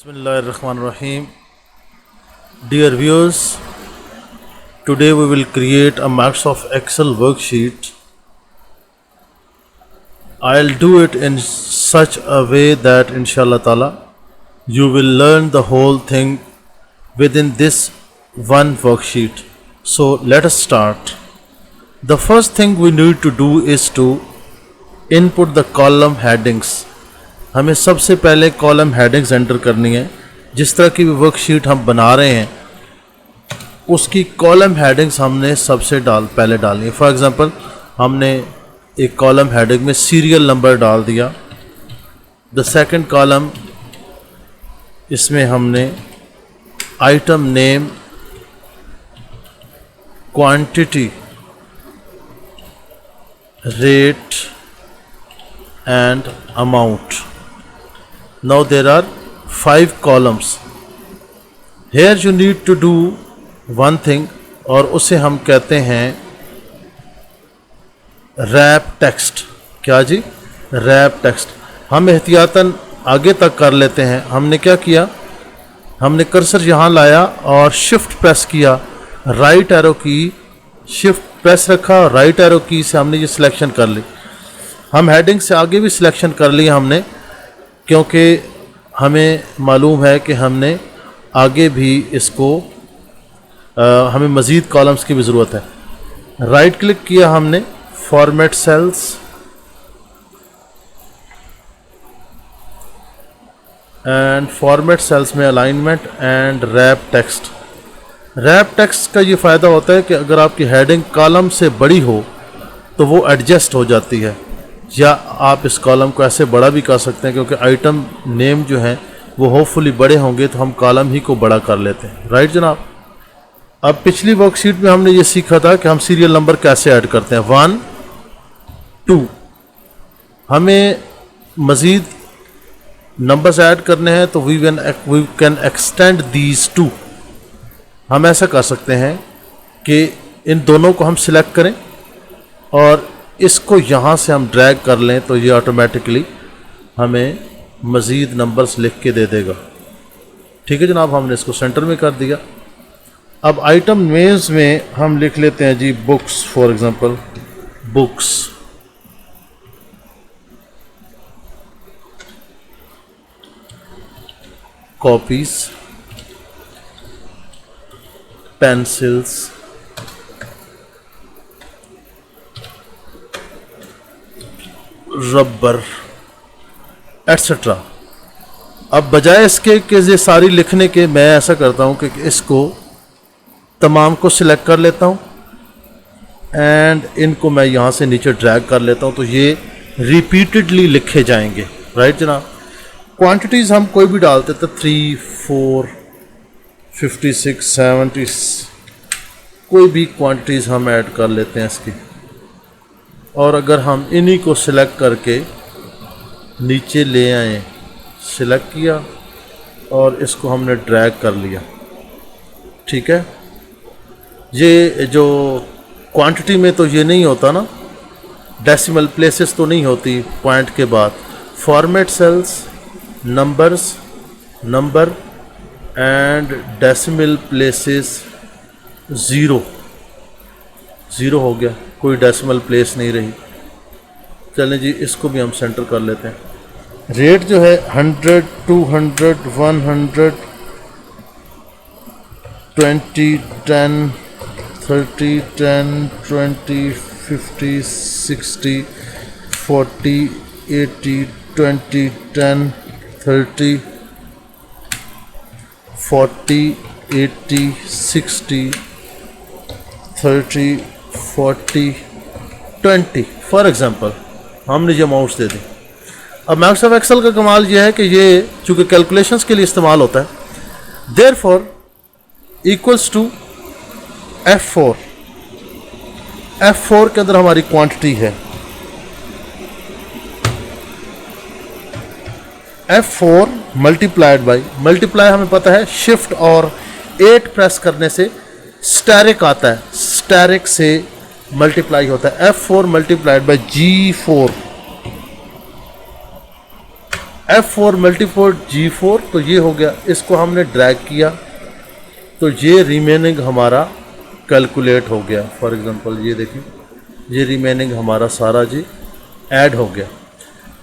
Bismillahirrahmanirrahim. Dear viewers, today we will create a Microsoft Excel worksheet. I'll do it in such a way that inshallah ta'ala you will learn the whole thing within this one worksheet. So let us start. The first thing we need to do is to input the column headings. हमें सबसे पहले column headings enter करनी है। जिस तरह की भी worksheet हम बना रहे हैं उसकी कॉलम हेडिंग्स हमने सबसे पहले डालनी है। फॉर एग्जांपल हमने एक कॉलम हेडिंग में सीरियल नंबर डाल दिया। द सेकंड कॉलम इसमें हमने item name, quantity, rate and amount. Now there are 5 columns. Here you need to do one thing और उसे हम कहते हैं रैप टेक्स्ट। क्या जी? Wrap text. हम एहतियातन आगे तक कर लेते हैं। हमने क्या किया, हमने कर्सर यहाँ लाया और शिफ्ट प्रेस किया, राइट एरो की शिफ्ट प्रेस रखा और राइट एरो की से हमने ये सिलेक्शन कर ली। हम हेडिंग से आगे भी सिलेक्शन कर लिया हमने, क्योंकि हमें मालूम है कि हमने आगे भी इसको हमें मज़ीद कॉलम्स की भी ज़रूरत है। राइट क्लिक किया हमने, format cells, and format cells में alignment and wrap text. Wrap text का ये फ़ायदा होता है कि अगर आपकी हेडिंग कॉलम से बड़ी हो तो वो एडजस्ट हो जाती है, या आप इस कॉलम को ऐसे बड़ा भी कर सकते हैं, क्योंकि आइटम नेम जो हैं वो होपफुली बड़े होंगे तो हम कॉलम ही को बड़ा कर लेते हैं। राइट जनाब। अब पिछली वर्कशीट में हमने ये सीखा था कि हम सीरियल नंबर कैसे ऐड करते हैं। 1, 2। हमें मज़ीद नंबर्स ऐड करने हैं तो we can extend these two. हम ऐसा कर सकते हैं कि इन दोनों को हम सिलेक्ट करें और इसको यहाँ से हम ड्रैग कर लें तो ये ऑटोमेटिकली हमें मज़ीद नंबर्स लिख के दे देगा। ठीक है जनाब, हमने इसको सेंटर में कर दिया। अब आइटम नेम्स में हम लिख लेते हैं जी books. For example books, copies, pencils, rubber, etcetera. अब बजाय इसके कि ये सारी लिखने के, मैं ऐसा करता हूँ कि इसको तमाम को सिलेक्ट कर लेता हूँ एंड इनको मैं यहाँ से नीचे ड्रैग कर लेता हूँ तो ये रिपीटेडली लिखे जाएंगे। राइट जनाब। क्वांटिटीज़ हम कोई भी डालते थे, 3, 4, 56, 70, कोई भी क्वांटिटीज़ हम ऐड कर लेते हैं इसकी। और अगर हम इन्हीं को सिलेक्ट करके नीचे ले आए, सिलेक्ट किया और इसको हमने ड्रैग कर लिया। ठीक है। ये जो क्वांटिटी में तो ये नहीं होता ना, डेसिमल प्लेसेस तो नहीं होती पॉइंट के बाद। Format cells, numbers, number and decimal places 0 हो गया, कोई डेसिमल प्लेस नहीं रही। चलें जी, इसको भी हम सेंटर कर लेते हैं। रेट जो है 100, 200, 100, 20, 10, 30, 10, 20, 50, 60, 40, 80, 20, 10, 30, 40, 80, 60, 30, 40, 20 फॉर एग्जांपल हमने ये अमाउंट्स दे दी। अब माइक्रोसॉफ्ट एक्सेल का कमाल ये है कि ये चूँकि कैलकुलेशंस के लिए इस्तेमाल होता है, therefore equals to F4। F4 के अंदर हमारी क्वांटिटी है। F4 मल्टीप्लाइड बाई, मल्टीप्लाई हमें पता है शिफ्ट और 8 प्रेस करने से स्टैरिक आता है, स्टैरिक से मल्टीप्लाई होता है। F4 multiplied by G4। F4 multiport G4, तो ये हो गया। इसको हमने ड्रैग किया तो ये रिमेनिंग हमारा कैलकुलेट हो गया। फॉर एग्जांपल ये देखिए, ये रिमेनिंग हमारा सारा जी ऐड हो गया।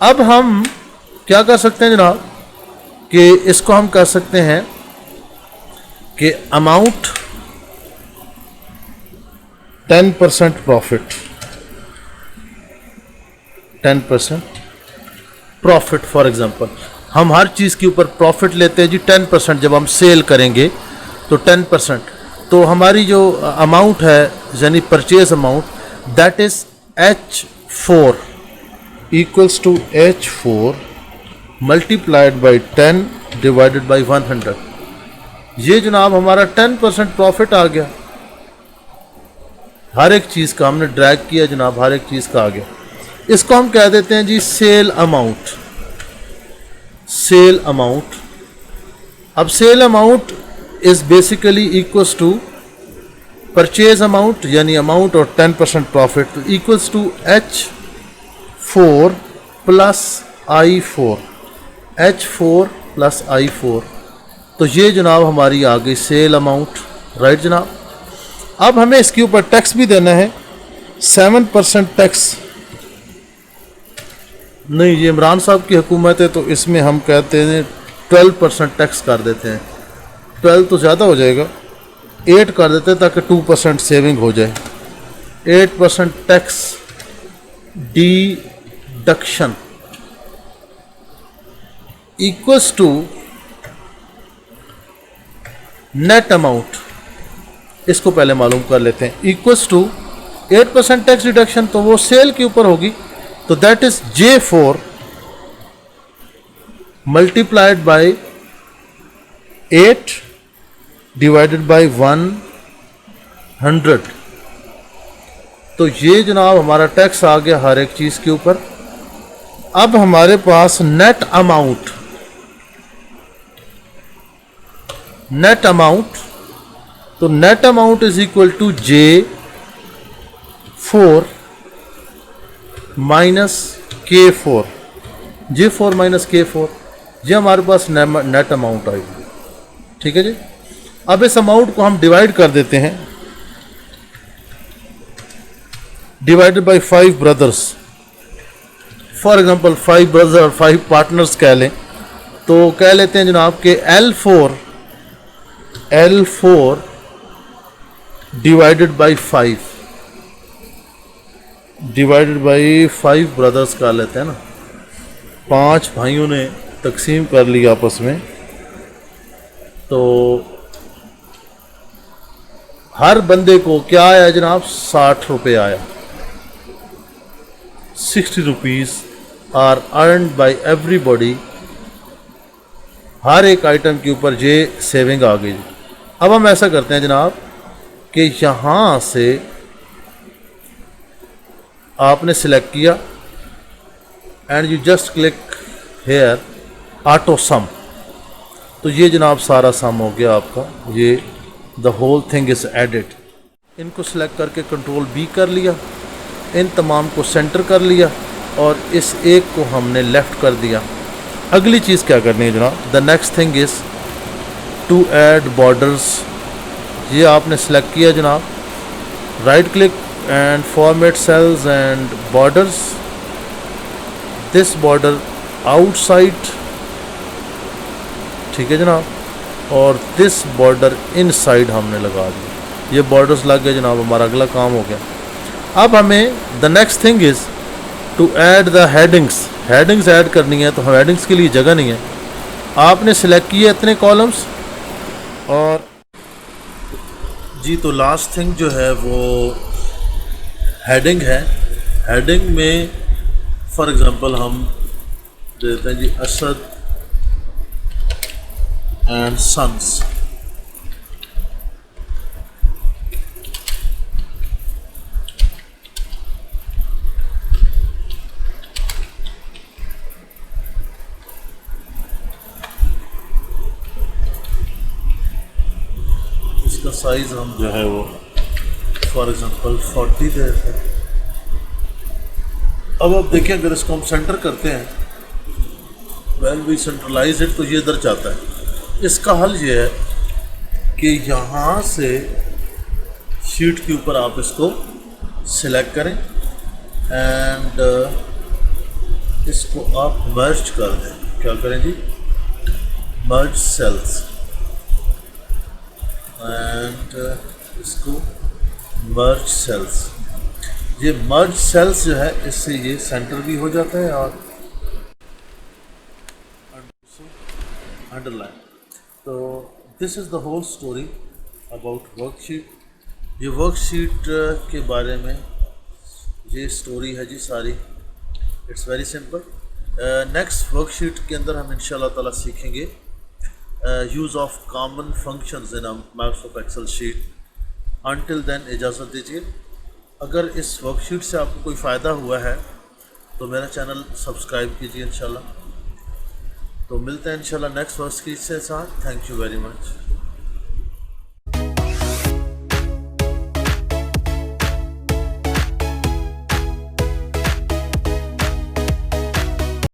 अब हम क्या कर सकते हैं जनाब कि इसको हम कर सकते हैं कि amount 10% profit, 10% profit. For example हम हर चीज़ के ऊपर प्रॉफिट लेते हैं जी 10%। जब हम सेल करेंगे तो 10%, तो हमारी जो अमाउंट है यानी purchase amount, that is H4 equals to H4 multiplied by 10 divided by 100। ये जनाब हमारा 10% प्रॉफिट आ गया। हर एक चीज़ का हमने ड्रैग किया जनाब, हर एक चीज़ का आ गया। इसको हम कह देते हैं जी सेल अमाउंट, सेल अमाउंट। अब sale amount is basically equals to purchase amount यानी अमाउंट और 10% प्रॉफिट, तो equals to H4 plus I4, H4 plus I4। तो ये जनाब हमारी आ गई सेल अमाउंट, राइट जनाब। अब हमें इसके ऊपर टैक्स भी देना है, 7% टैक्स। नहीं, ये इमरान साहब की हुकूमत है तो इसमें हम कहते हैं 12% टैक्स कर देते हैं। 12 तो ज़्यादा हो जाएगा, 8 कर देते हैं ताकि 2% सेविंग हो जाए। 8% tax deduction equals to net amount. इसको पहले मालूम कर लेते हैं। इक्वल्स टू 8% टैक्स डिडक्शन, तो वो सेल के ऊपर होगी, तो that is J4 multiplied by 8 divided by 100। तो ये जनाब हमारा टैक्स आ गया हर एक चीज़ के ऊपर। अब हमारे पास नेट अमाउंट, नेट अमाउंट, तो net amount is equal to J4 minus K4, J4 minus K4, ये हमारे पास नेट अमाउंट आएगी। ठीक है जी। अब इस अमाउंट को हम डिवाइड कर देते हैं, divided by 5 brothers. For example 5 brothers और 5 पार्टनर्स कह लें, तो कह लेते हैं जनाब कि L4 divided by 5, divided by 5 brothers कर लेते हैं ना। 5 भाइयों ने तकसीम कर लिया आपस में, तो हर बंदे को क्या आया जनाब, 60 रुपये आया। 60 rupees are earned by everybody. हर एक आइटम के ऊपर ये सेविंग आ गई। अब हम ऐसा करते हैं जनाब कि यहाँ से आपने सिलेक्ट किया and you just click here auto sum, तो ये जनाब सारा सम हो गया आपका। ये the whole thing is added. इनको सिलेक्ट करके कंट्रोल B कर लिया, इन तमाम को सेंटर कर लिया और इस एक को हमने लेफ़्ट कर दिया। अगली चीज़ क्या करनी है जनाब, the next thing is to add borders. ये आपने सेलेक्ट किया जनाब, right click and format cells and borders. This border outside, ठीक है जनाब, और दिस बॉर्डर इनसाइड हमने लगा दिया। ये बॉर्डर्स लग गए जनाब, हमारा अगला काम हो गया। अब हमें the next thing is to add the headings. Headings add करनी है, तो हेडिंग्स के लिए जगह नहीं है। आपने सिलेक्ट किए इतने कॉलम्स और जी, तो लास्ट थिंग जो है वो हेडिंग है। हेडिंग में फॉर एग्जांपल हम देते हैं जी असद एंड सन्स। इसका साइज हम जो है वो फॉर एग्जांपल 40 देते हैं। अब आप देखिए, अगर इसको हम सेंटर करते हैं वेल वी सेंट्रलाइज इट तो ये इधर जाता है। इसका हल ये है कि यहाँ से शीट के ऊपर आप इसको सिलेक्ट करें एंड इसको आप मर्ज कर दें। क्या करें जी? मर्ज सेल्स एंड इसको मर्ज सेल्स। ये मर्ज सेल्स जो है इससे ये सेंटर भी हो जाता है और अंडरलाइन। तो this is the whole story about worksheet. ये वर्कशीट के बारे में ये स्टोरी है जी सारी। It's very simple. Next worksheet के अंदर हम इंशाल्लाह ताला सीखेंगे use of common functions in Microsoft Excel sheet. Until then इजाज़त दीजिए। अगर इस वर्कशीट से आपको कोई फ़ायदा हुआ है तो मेरा चैनल सब्सक्राइब कीजिए इंशाल्लाह। तो मिलते हैं इंशाल्लाह नेक्स्ट वर्कशीट के साथ। Thank you very much.